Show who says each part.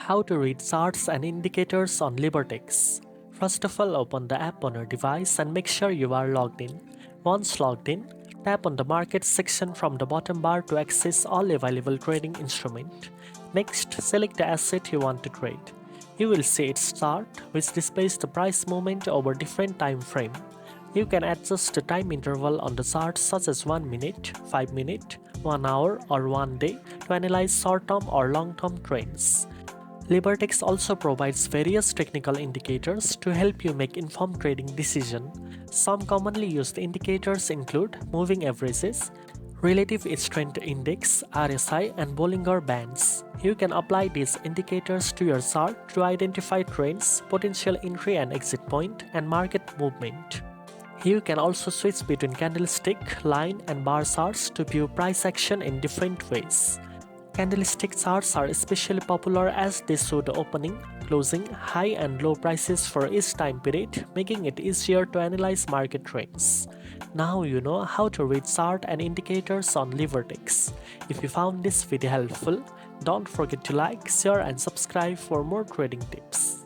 Speaker 1: How to read charts and indicators on Libertex. First of all, open the app on your device and make sure you are logged in. Once logged in, tap on the market section from the bottom bar to access all available trading instruments. Next, select the asset you want to trade. You will see its chart, which displays the price movement over different time frames. You can adjust the time interval on the chart such as 1 minute, 5 minutes, 1 hour or 1 day to analyze short-term or long-term trends. Libertex also provides various technical indicators to help you make informed trading decisions. Some commonly used indicators include moving averages, relative strength index (RSI), and Bollinger Bands. You can apply these indicators to your chart to identify trends, potential entry and exit point, and market movement. You can also switch between candlestick, line, and bar charts to view price action in different ways. Candlestick charts are especially popular as they show the opening, closing, high and low prices for each time period, making it easier to analyze market trends. Now you know how to read chart and indicators on Libertex. If you found this video helpful, don't forget to like, share and subscribe for more trading tips.